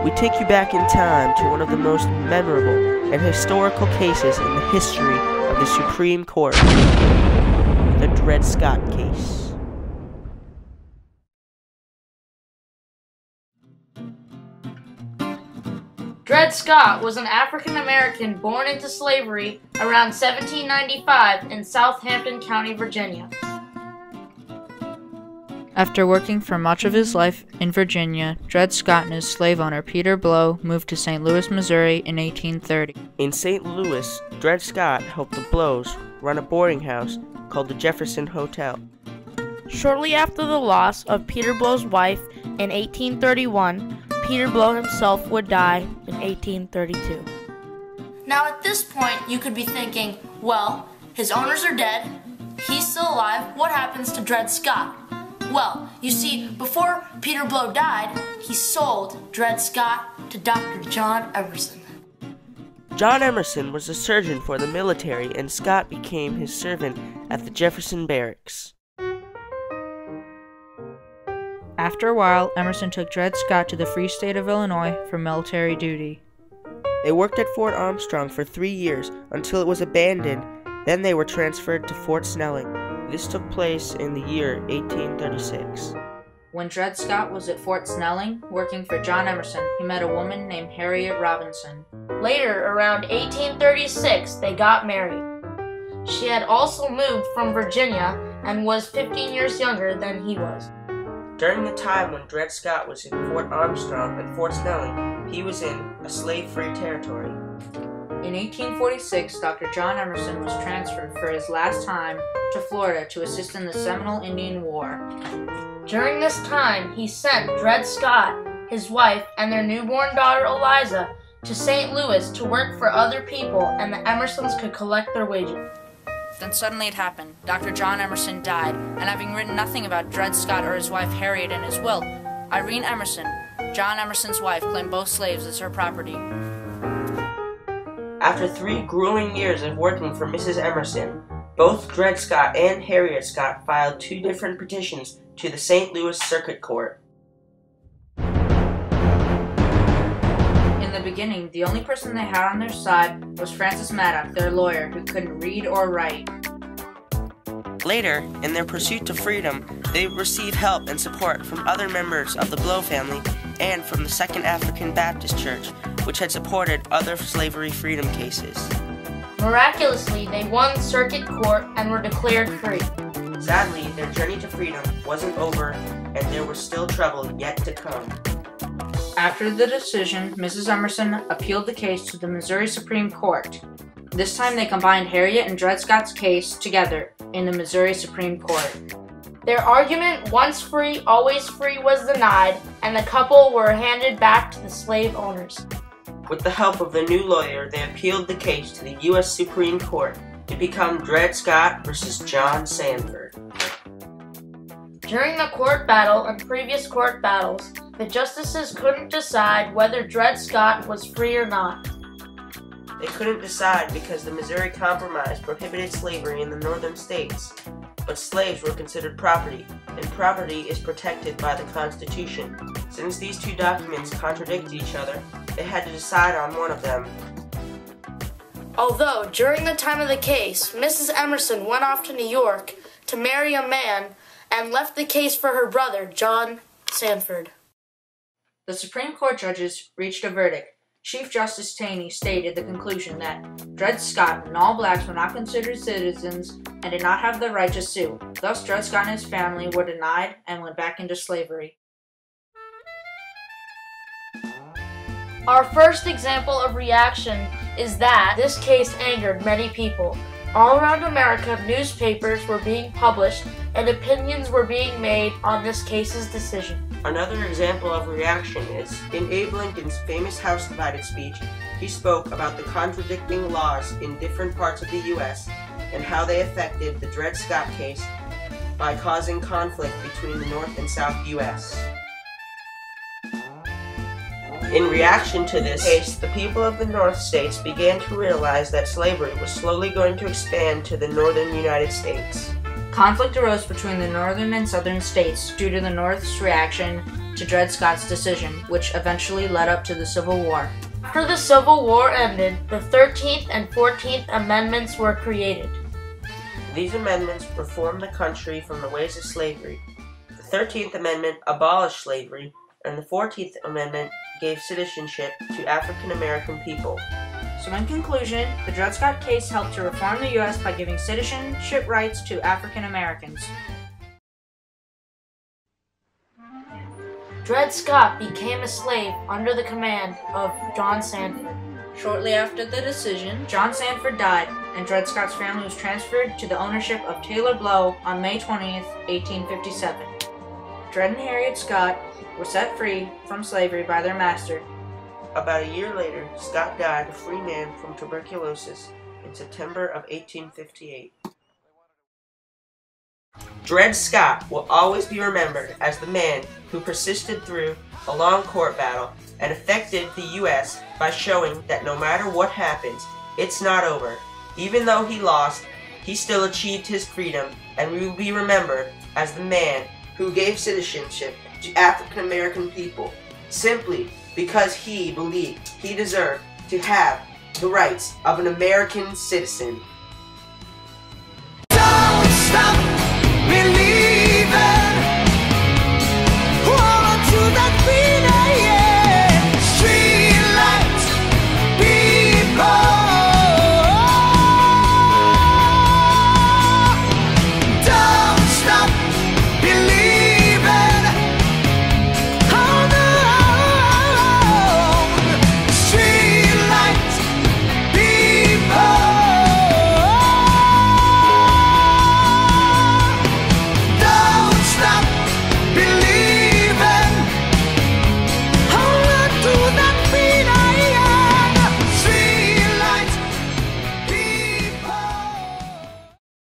we take you back in time to one of the most memorable and historical cases in the history of the Supreme Court, the Dred Scott case. Dred Scott was an African-American born into slavery around 1795 in Southampton County, Virginia. After working for much of his life in Virginia, Dred Scott and his slave owner Peter Blow moved to St. Louis, Missouri in 1830. In St. Louis, Dred Scott helped the Blows run a boarding house called the Jefferson Hotel. Shortly after the loss of Peter Blow's wife in 1831, Peter Blow himself would die in 1832. Now at this point, you could be thinking, well, his owners are dead, he's still alive, what happens to Dred Scott? Well, you see, before Peter Blow died, he sold Dred Scott to Dr. John Emerson. John Emerson was a surgeon for the military, and Scott became his servant at the Jefferson Barracks. After a while, Emerson took Dred Scott to the Free State of Illinois for military duty. They worked at Fort Armstrong for 3 years until it was abandoned. Then they were transferred to Fort Snelling. This took place in the year 1836. When Dred Scott was at Fort Snelling, working for John Emerson, he met a woman named Harriet Robinson. Later, around 1836, they got married. She had also moved from Virginia and was 15 years younger than he was. During the time when Dred Scott was in Fort Armstrong and Fort Snelling, he was in a slave-free territory. In 1846, Dr. John Emerson was transferred for his last time to Florida to assist in the Seminole Indian War. During this time, he sent Dred Scott, his wife, and their newborn daughter Eliza to St. Louis to work for other people, and the Emersons could collect their wages. Then suddenly it happened. Dr. John Emerson died, and having written nothing about Dred Scott or his wife Harriet in his will, Irene Emerson, John Emerson's wife, claimed both slaves as her property. After 3 grueling years of working for Mrs. Emerson, both Dred Scott and Harriet Scott filed 2 different petitions to the St. Louis Circuit Court. In the beginning, the only person they had on their side was Francis Maddox, their lawyer, who couldn't read or write. Later, in their pursuit to freedom, they would receive help and support from other members of the Blow family and from the Second African Baptist Church, which had supported other slavery freedom cases. Miraculously, they won circuit court and were declared free. Sadly, their journey to freedom wasn't over, and there was still trouble yet to come. After the decision, Mrs. Emerson appealed the case to the Missouri Supreme Court. This time they combined Harriet and Dred Scott's case together in the Missouri Supreme Court. Their argument, once free, always free, was denied, and the couple were handed back to the slave owners. With the help of the new lawyer, they appealed the case to the U.S. Supreme Court to become Dred Scott versus John Sanford. During the court battle and previous court battles, the justices couldn't decide whether Dred Scott was free or not. They couldn't decide because the Missouri Compromise prohibited slavery in the northern states, but slaves were considered property, and property is protected by the Constitution. Since these 2 documents contradict each other, they had to decide on one of them. Although, during the time of the case, Mrs. Emerson went off to New York to marry a man and left the case for her brother, John Sanford. The Supreme Court judges reached a verdict. Chief Justice Taney stated the conclusion that Dred Scott and all blacks were not considered citizens and did not have the right to sue. Thus, Dred Scott and his family were denied and went back into slavery. Our first example of reaction is that this case angered many people. All around America, newspapers were being published and opinions were being made on this case's decision. Another example of reaction is in Abe Lincoln's famous House Divided speech. He spoke about the contradicting laws in different parts of the U.S. and how they affected the Dred Scott case by causing conflict between the North and South U.S. In reaction to this case, the people of the North states began to realize that slavery was slowly going to expand to the northern United States. Conflict arose between the northern and southern states due to the North's reaction to Dred Scott's decision, which eventually led up to the Civil War. After the Civil War ended, the 13th and 14th Amendments were created. These amendments reformed the country from the ways of slavery. The 13th Amendment abolished slavery, and the 14th Amendment gave citizenship to African American people. So in conclusion, the Dred Scott case helped to reform the U.S. by giving citizenship rights to African Americans. Dred Scott became a slave under the command of John Sanford. Shortly after the decision, John Sanford died, and Dred Scott's family was transferred to the ownership of Taylor Blow on May 20th, 1857. Dred and Harriet Scott were set free from slavery by their master. About a year later, Scott died a free man from tuberculosis in September of 1858. Dred Scott will always be remembered as the man who persisted through a long court battle and affected the U.S. by showing that no matter what happens, it's not over. Even though he lost, he still achieved his freedom, and we will be remembered as the man who gave citizenship to African American people, simply because he believed he deserved to have the rights of an American citizen.